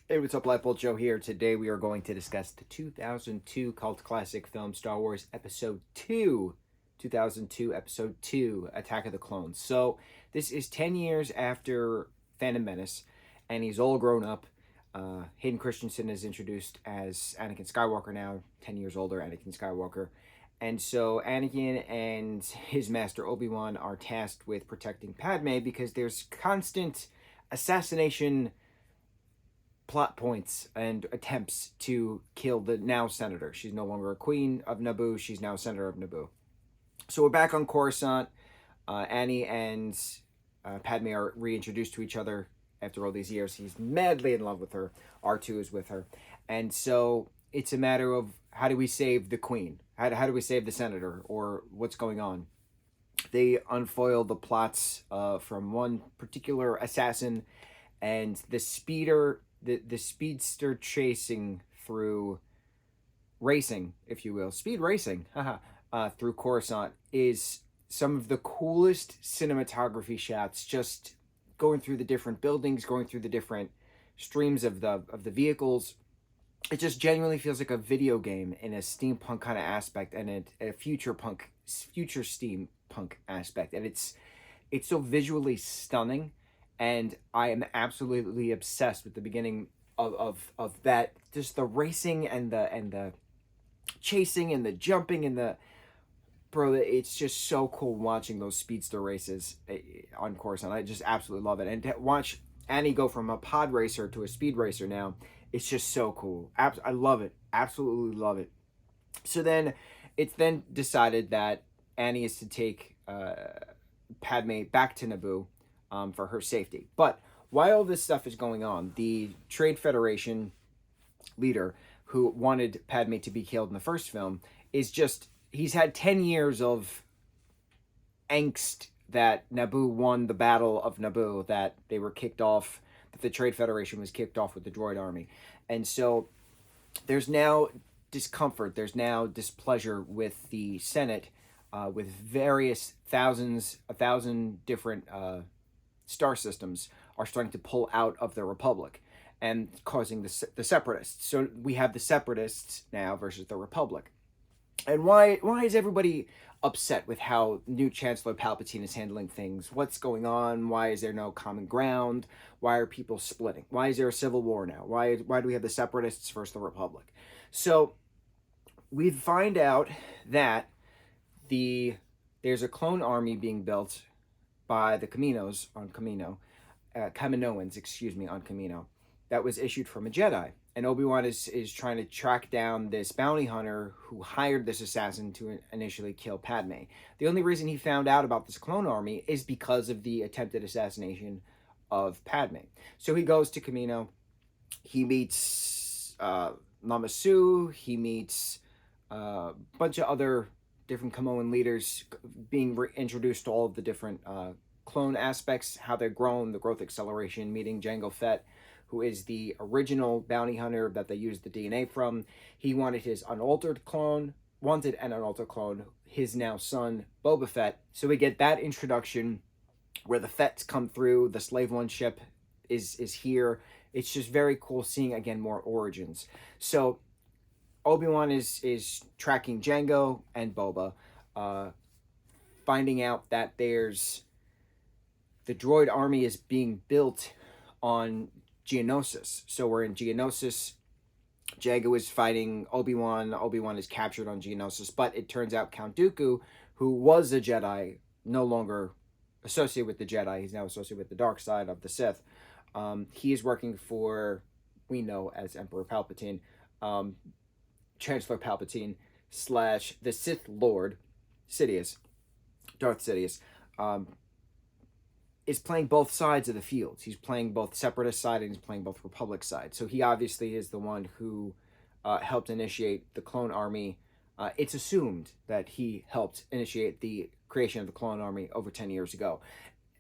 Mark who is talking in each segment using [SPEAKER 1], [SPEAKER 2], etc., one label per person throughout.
[SPEAKER 1] Hey, what's up, lightboltjoe here. Today we are going to discuss the 2002 cult classic film Star Wars Episode 2. 2002 Episode 2, Attack of the Clones. So, this is 10 years after Phantom Menace, and he's all grown up. Hayden Christensen is introduced as Anakin Skywalker now, 10 years older Anakin Skywalker. And so Anakin and his master Obi-Wan are tasked with protecting Padme because there's constant assassination plot points and attempts to kill the now senator. She's no longer a queen of Naboo. She's now senator of Naboo. So we're back on Coruscant. Annie and Padme are reintroduced to each other after all these years. He's madly in love with her. R2 is with her. And so it's a matter of how do we save the queen? How do we save the senator? Or what's going on? They unfoil the plots from one particular assassin, and the speedster chasing through racing, if you will, speed racing, through Coruscant is some of the coolest cinematography shots. Just going through the different buildings, going through the different streams of the vehicles. It just genuinely feels like a video game in a steampunk kind of aspect, and a future steampunk aspect, and it's so visually stunning. And I am absolutely obsessed with the beginning of that. Just the racing and the chasing and the jumping and the bro. It's just so cool watching those speedster races on Coruscant. I just absolutely love it. And to watch Annie go from a pod racer to a speed racer now, it's just so cool. I love it. Absolutely love it. So then, it's then decided that Annie is to take Padme back to Naboo for her safety. But while this stuff is going on, the Trade Federation leader who wanted Padme to be killed in the first film he's had 10 years of angst that Naboo won the Battle of Naboo, that they were kicked off, that the Trade Federation was kicked off with the droid army. And so there's now discomfort, there's now displeasure with the Senate, with various a thousand different star systems are starting to pull out of the Republic and causing the separatists. So we have the separatists now versus the Republic. And why is everybody upset with how new Chancellor Palpatine is handling things? What's going on? Why is there no common ground? Why are people splitting? Why is there a civil war now? Why do we have the separatists versus the Republic? So we find out that there's a clone army being built by the Kaminoans, on Kamino, that was issued from a Jedi. And Obi-Wan is trying to track down this bounty hunter who hired this assassin to initially kill Padme. The only reason he found out about this clone army is because of the attempted assassination of Padme. So he goes to Kamino. He meets Lama Su. He meets a bunch of other different Kamoan leaders, being introduced to all of the different clone aspects, how they're grown, the growth acceleration, meeting Jango Fett, who is the original bounty hunter that they used the DNA from. He wanted an unaltered clone, his now son, Boba Fett. So we get that introduction where the Fetts come through, the Slave One ship is here. It's just very cool seeing, again, more origins. So Obi-Wan is tracking Jango and Boba, finding out that the droid army is being built on Geonosis. So we're in Geonosis. Jango is fighting Obi-Wan. Obi-Wan is captured on Geonosis. But it turns out Count Dooku, who was a Jedi, no longer associated with the Jedi. He's now associated with the dark side of the Sith. He is working for, we know as Emperor Palpatine, Chancellor Palpatine / the Sith Lord, Darth Sidious, is playing both sides of the field. He's playing both Separatist side and he's playing both Republic side. So he obviously is the one who helped initiate the clone army. It's assumed that he helped initiate the creation of the clone army over 10 years ago.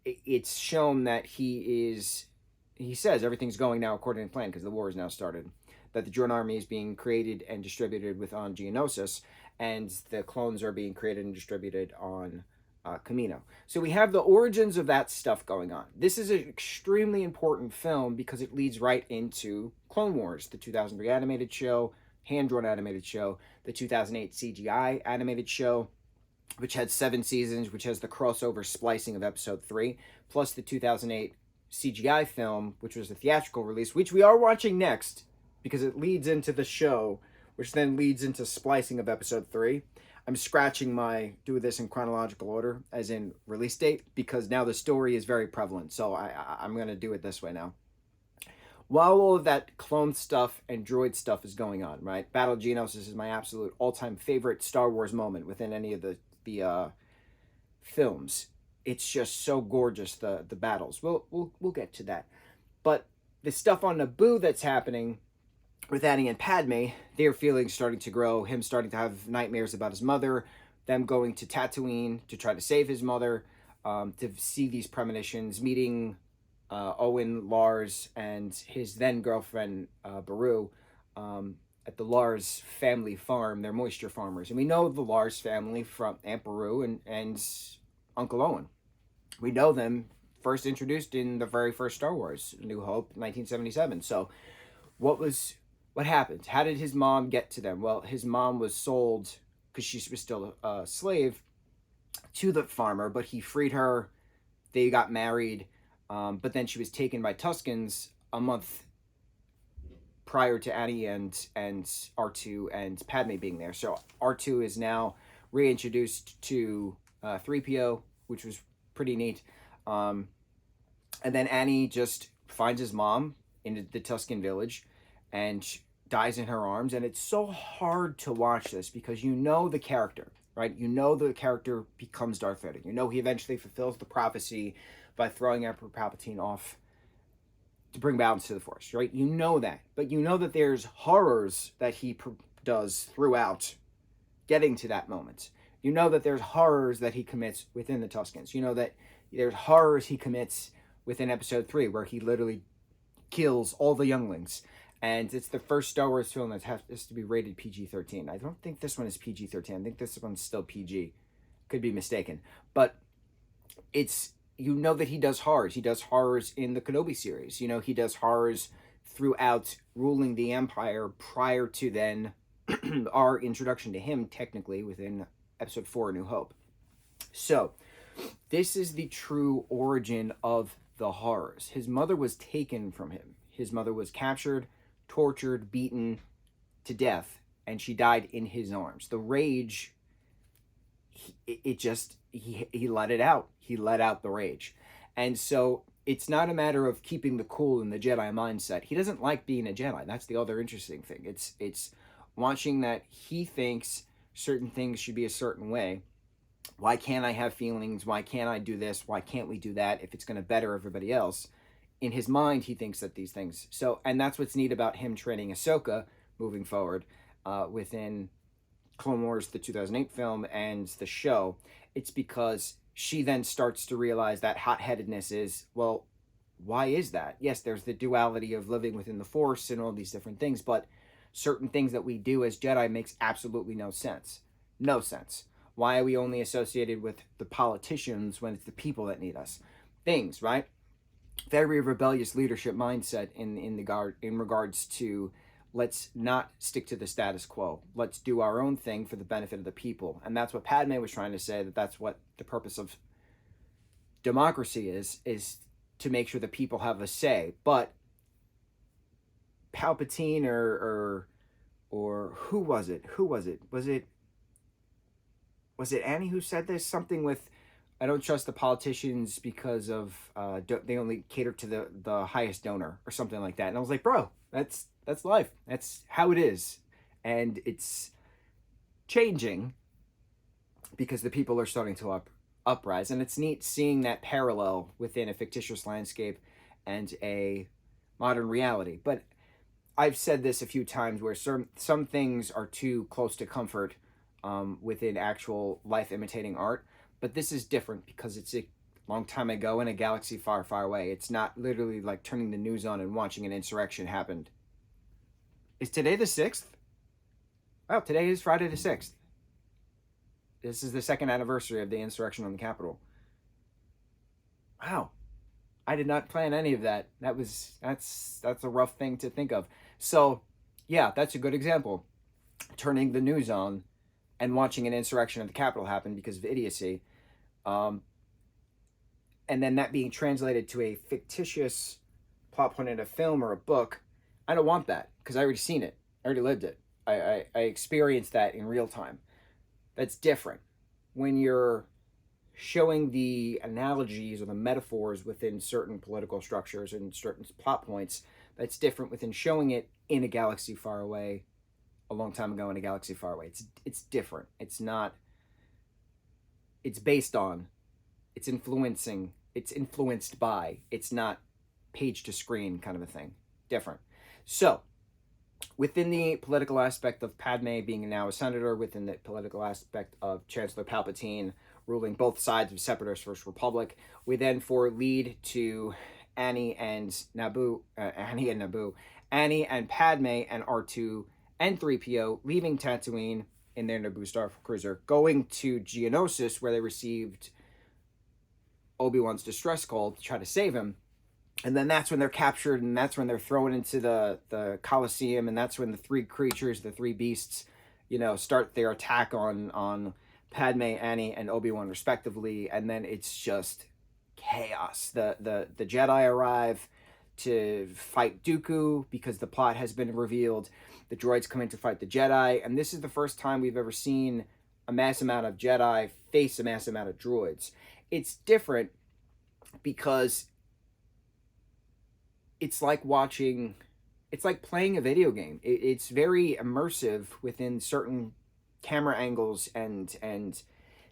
[SPEAKER 1] It's shown that he says everything's going now according to plan because the war has now started. That the drone army is being created and distributed on Geonosis, and the clones are being created and distributed on Camino. So we have the origins of that stuff going on. This is an extremely important film because it leads right into Clone Wars, the 2003 animated show, hand-drawn animated show, the 2008 CGI animated show, which had 7 seasons, which has the crossover splicing of episode 3, plus the 2008 CGI film, which was the theatrical release, which we are watching next because it leads into the show, which then leads into splicing of episode 3. I'm scratching do this in chronological order, as in release date, because now the story is very prevalent. So I'm going to do it this way now. While all of that clone stuff and droid stuff is going on, right? Battle of Geonosis is my absolute all-time favorite Star Wars moment within any of the films. It's just so gorgeous, the battles. We'll get to that. But the stuff on Naboo that's happening with Annie and Padme, their feelings starting to grow, him starting to have nightmares about his mother, them going to Tatooine to try to save his mother, to see these premonitions, meeting Owen, Lars, and his then girlfriend, Beru, at the Lars family farm. They're moisture farmers. And we know the Lars family from Aunt Beru and Uncle Owen. We know them first introduced in the very first Star Wars, New Hope, 1977. So what happened? How did his mom get to them? Well, his mom was sold, because she was still a slave, to the farmer, but he freed her. They got married, but then she was taken by Tuskens a month prior to Annie and R2 and Padme being there. So R2 is now reintroduced to 3PO, which was pretty neat. And then Annie just finds his mom in the Tusken village and dies in her arms. And it's so hard to watch this because you know the character, right? You know the character becomes Darth Vader. You know he eventually fulfills the prophecy by throwing Emperor Palpatine off to bring balance to the Force, right? You know that. But you know that there's horrors that he does throughout getting to that moment. You know that there's horrors that he commits within the Tuskens. You know that there's horrors he commits within Episode 3, where he literally kills all the younglings. And it's the first Star Wars film that has to be rated PG-13. I don't think this one is PG-13. I think this one's still PG. Could be mistaken. But you know that he does horrors. He does horrors in the Kenobi series. You know, he does horrors throughout ruling the Empire prior to then our introduction to him, technically, within Episode 4, A New Hope. So, this is the true origin of the horrors. His mother was taken from him. His mother was captured, tortured, beaten to death, and she died in his arms. The rage, he let it out. He let out the rage. And so it's not a matter of keeping the cool in the Jedi mindset. He doesn't like being a Jedi. That's the other interesting thing. It's watching that he thinks certain things should be a certain way. Why can't I have feelings? Why can't I do this? Why can't we do that if it's going to better everybody else? In his mind, he thinks that these things. So, and that's what's neat about him training Ahsoka moving forward within Clone Wars, the 2008 film, and the show. It's because she then starts to realize that hot-headedness is, well, why is that? Yes, there's the duality of living within the Force and all these different things, but certain things that we do as Jedi makes absolutely no sense. No sense. Why are we only associated with the politicians when it's the people that need us? Things, right? Very rebellious leadership mindset in regards to let's not stick to the status quo. Let's do our own thing for the benefit of the people. And that's what Padme was trying to say, that's what the purpose of democracy is to make sure the people have a say. But Palpatine or who was it? Was it Annie who said this? Something with, I don't trust the politicians because of they only cater to the highest donor or something like that. And I was like, bro, that's life. That's how it is. And it's changing because the people are starting to uprise. And it's neat seeing that parallel within a fictitious landscape and a modern reality. But I've said this a few times where some things are too close to comfort within actual life imitating art. But this is different because it's a long time ago in a galaxy far, far away. It's not literally like turning the news on and watching an insurrection happen. Is today the 6th? Well, today is Friday the 6th. This is the second anniversary of the insurrection on the Capitol. Wow. I did not plan any of that. That's a rough thing to think of. So, yeah, that's a good example. Turning the news on and watching an insurrection at the Capitol happen because of idiocy, and then that being translated to a fictitious plot point in a film or a book. I don't want that because I already seen it. I already lived it. I experienced that in real time. That's different. When you're showing the analogies or the metaphors within certain political structures and certain plot points, that's different within showing it in a galaxy far away, a long time ago in a galaxy far away. It's different. It's not. It's based on. It's influencing. It's influenced by. It's not page to screen kind of a thing. Different. So, within the political aspect of Padme being now a senator, within the political aspect of Chancellor Palpatine ruling both sides of Separatist versus Republic, we then lead to Annie and Naboo, Annie and Padme and R2 and 3PO leaving Tatooine in their Naboo Star Cruiser, going to Geonosis, where they received Obi-Wan's distress call to try to save him. And then that's when they're captured, and that's when they're thrown into the Coliseum, and that's when the three creatures, the three beasts, start their attack on Padme, Annie, and Obi-Wan respectively, and then it's just chaos. The Jedi arrive to fight Dooku because the plot has been revealed. The droids come in to fight the Jedi, and this is the first time we've ever seen a mass amount of Jedi face a mass amount of droids. It's different because it's like playing a video game. It's very immersive within certain camera angles and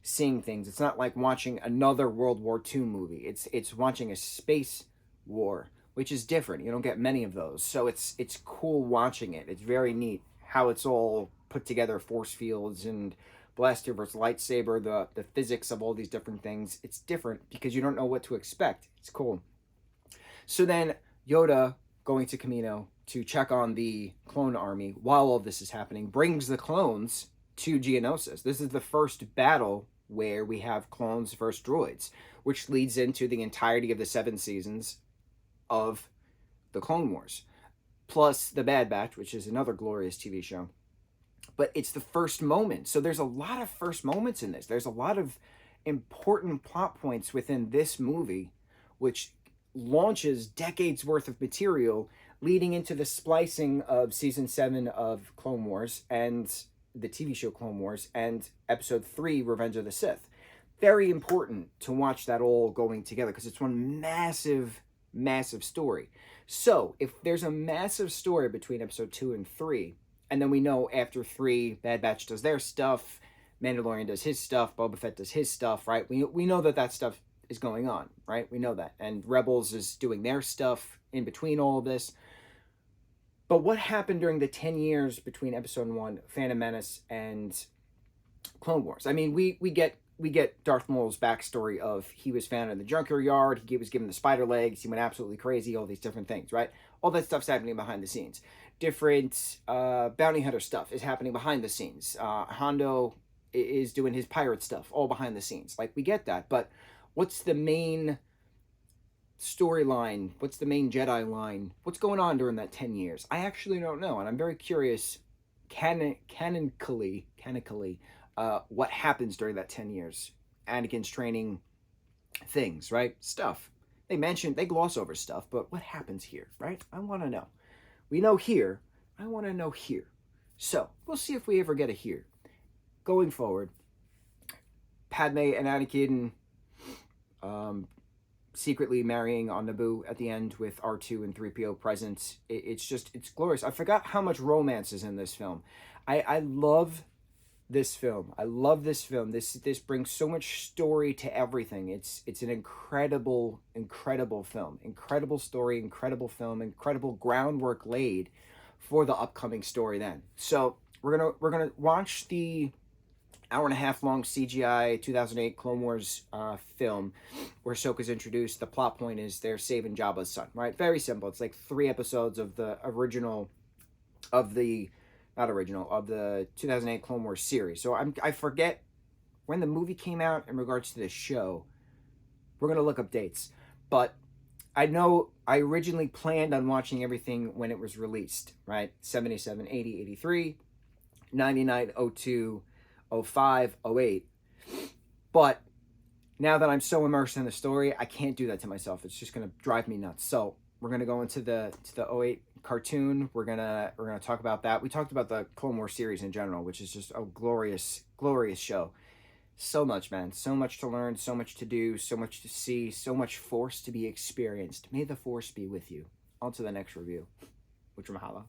[SPEAKER 1] seeing things. It's not like watching another World War II movie. It's watching a space war, which is different. You don't get many of those. So it's cool watching it. It's very neat how it's all put together, force fields and blaster versus lightsaber, the physics of all these different things. It's different because you don't know what to expect. It's cool. So then Yoda, going to Kamino to check on the clone army while all this is happening, brings the clones to Geonosis. This is the first battle where we have clones versus droids, which leads into the entirety of the 7 seasons of the Clone Wars, plus The Bad Batch, which is another glorious TV show. But it's the first moment. So there's a lot of first moments in this. There's a lot of important plot points within this movie, which launches decades worth of material leading into the splicing of season 7 of Clone Wars and the TV show Clone Wars and episode 3, Revenge of the Sith. Very important to watch that all going together because it's one massive, massive story. So if there's a massive story between episode 2 and 3, and then we know after 3, Bad Batch does their stuff, Mandalorian does his stuff, Boba Fett does his stuff, right? We know that stuff is going on, right? We know that. And Rebels is doing their stuff in between all of this. But what happened during the 10 years between episode 1, Phantom Menace, and Clone Wars? I mean, we get Darth Maul's backstory of he was found in the junkyard, he was given the spider legs, he went absolutely crazy, all these different things, right? All that stuff's happening behind the scenes. Different bounty hunter stuff is happening behind the scenes. Hondo is doing his pirate stuff, all behind the scenes. Like, we get that, but what's the main storyline? What's the main Jedi line? What's going on during that 10 years? I actually don't know, and I'm very curious, canonically, what happens during that 10 years. Anakin's training things, right? Stuff. They gloss over stuff, but what happens here, right? I want to know. We know here. I want to know here. So, we'll see if we ever get a here. Going forward, Padme and Anakin secretly marrying on Naboo at the end with R2 and 3PO present. It's glorious. I forgot how much romance is in this film. I love this film. I love this film. This brings so much story to everything. It's an incredible film. Incredible story, incredible film, incredible groundwork laid for the upcoming story then. So we're gonna watch the hour-and-a-half long CGI 2008 Clone Wars film where Ahsoka's introduced. The plot point is they're saving Jabba's son, right? Very simple. It's like 3 episodes of the of the 2008 Clone Wars series. So I forget when the movie came out in regards to this show. We're going to look up dates. But I know I originally planned on watching everything when it was released, right? 77, 80, 83, 99, 02, 05, 08. But now that I'm so immersed in the story, I can't do that to myself. It's just going to drive me nuts. So we're going to go into the 08 cartoon. We're gonna talk about that. We talked about the Clone Wars series in general, which is just a glorious show. So much, man. So much to learn, so much to do, so much to see, so much Force to be experienced. May the Force be with you. On to the next review. Mucho mahalo.